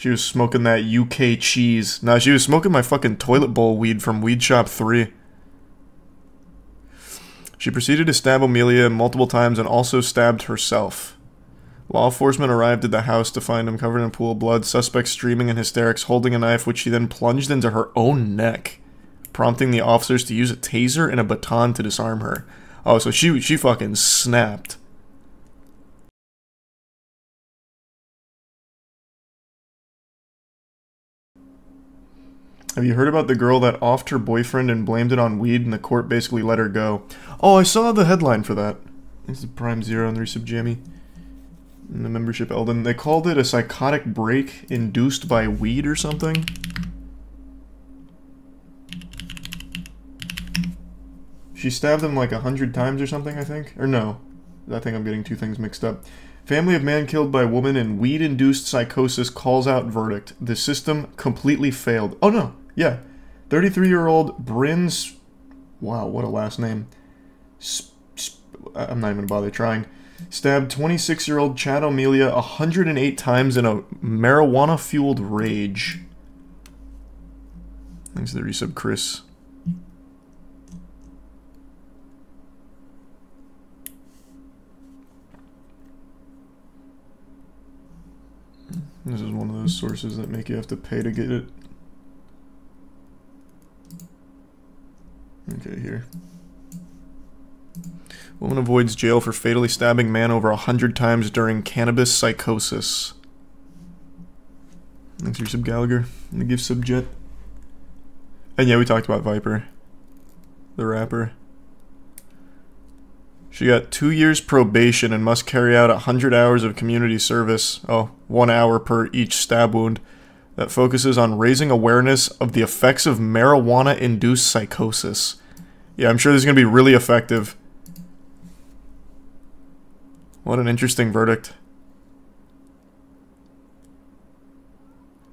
She was smoking that UK cheese. Nah, she was smoking my fucking toilet bowl weed from Weed Shop 3. She proceeded to stab Amelia multiple times and also stabbed herself. Law enforcement arrived at the house to find him covered in a pool of blood, suspect screaming in hysterics, holding a knife which she then plunged into her own neck, prompting the officers to use a taser and a baton to disarm her. Oh, so she fucking snapped. Have you heard about the girl that offed her boyfriend and blamed it on weed and the court basically let her go? Oh, I saw the headline for that. This is Prime Zero and the Resub Jammy. And the membership Eldon. They called it a psychotic break induced by weed or something. She stabbed him like 100 times or something, I think. Or no. I think I'm getting two things mixed up. Family of man killed by woman in weed-induced psychosis calls out verdict. The system completely failed. Oh no. Yeah. 33-year-old Bryn's... Wow, what a last name. I'm not even gonna bother trying. Stabbed 26-year-old Chad Amelia 108 times in a marijuana-fueled rage. Thanks to the resub, Chris. This is one of those sources that make you have to pay to get it. Okay, here. Woman avoids jail for fatally stabbing man over 100 times during Cannabis Psychosis. Thanks for sub Gallagher. And the gift subjet. And yeah, we talked about Viper. The rapper. She got 2 years probation and must carry out 100 hours of community service. Oh, 1 hour per each stab wound. That focuses on raising awareness of the effects of marijuana-induced psychosis. Yeah, I'm sure this is going to be really effective. What an interesting verdict.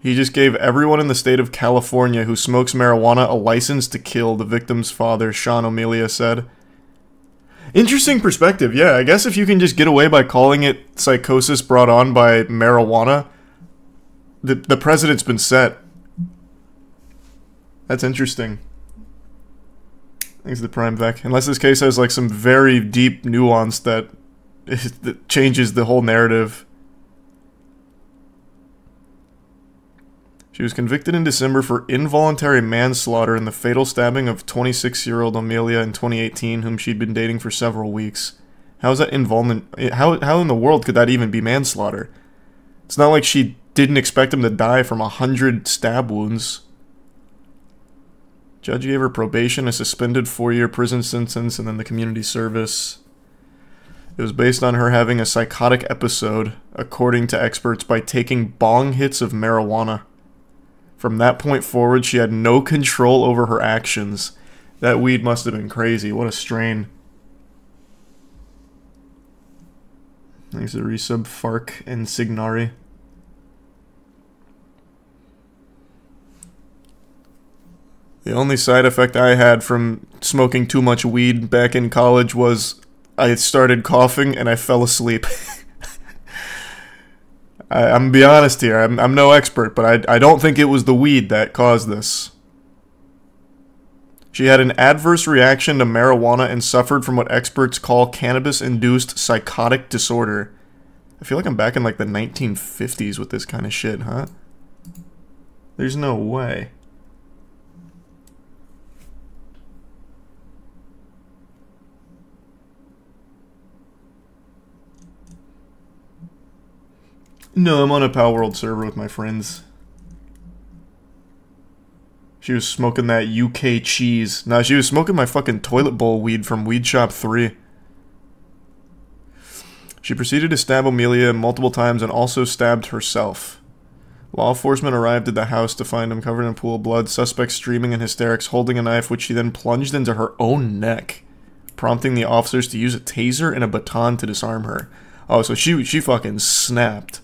He just gave everyone in the state of California who smokes marijuana a license to kill, the victim's father, Sean Amelia, said. Interesting perspective, yeah. I guess if you can just get away by calling it psychosis brought on by marijuana, the precedent's been set. That's interesting. Thanks to the Prime Vec. Unless this case has like some very deep nuance that changes the whole narrative. She was convicted in December for involuntary manslaughter in the fatal stabbing of 26-year-old Amelia in 2018, whom she'd been dating for several weeks. How is that involvement? How in the world could that even be manslaughter? It's not like she didn't expect him to die from 100 stab wounds. Judge gave her probation, a suspended 4-year prison sentence, and then the community service. It was based on her having a psychotic episode, according to experts, by taking bong hits of marijuana. From that point forward, she had no control over her actions. That weed must have been crazy. What a strain. Thanks to resub, Fark and Signari. The only side effect I had from smoking too much weed back in college was I started coughing and I fell asleep. I'm gonna be honest here, I'm no expert, but I don't think it was the weed that caused this. She had an adverse reaction to marijuana and suffered from what experts call cannabis-induced psychotic disorder. I feel like I'm back in like the 1950s with this kind of shit, huh? There's no way. No, I'm on a Pal World server with my friends. She was smoking that UK cheese. Nah, she was smoking my fucking toilet bowl weed from Weed Shop 3. She proceeded to stab Amelia multiple times and also stabbed herself. Law enforcement arrived at the house to find him covered in a pool of blood, suspect screaming in hysterics, holding a knife which she then plunged into her own neck, prompting the officers to use a taser and a baton to disarm her. Oh, so she fucking snapped.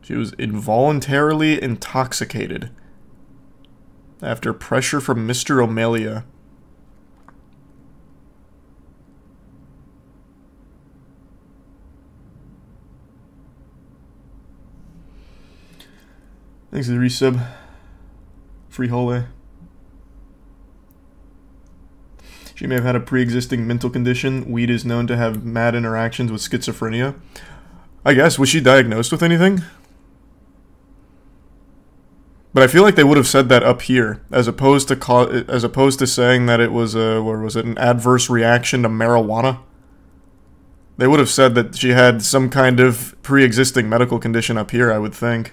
She was involuntarily intoxicated after pressure from Mr. Amelia. Thanks for the resub. Free hole. She may have had a pre-existing mental condition. Weed is known to have mad interactions with schizophrenia. I guess. Was she diagnosed with anything? But I feel like they would have said that up here, as opposed to saying that it was an adverse reaction to marijuana. They would have said that she had some kind of pre-existing medical condition up here, I would think.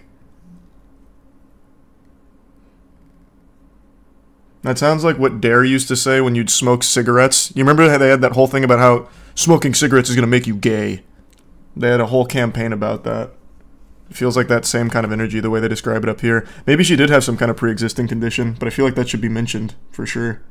That sounds like what Dare used to say when you'd smoke cigarettes. You remember how they had that whole thing about how smoking cigarettes is going to make you gay? They had a whole campaign about that. It feels like that same kind of energy, the way they describe it up here. Maybe she did have some kind of pre-existing condition, but I feel like that should be mentioned, for sure.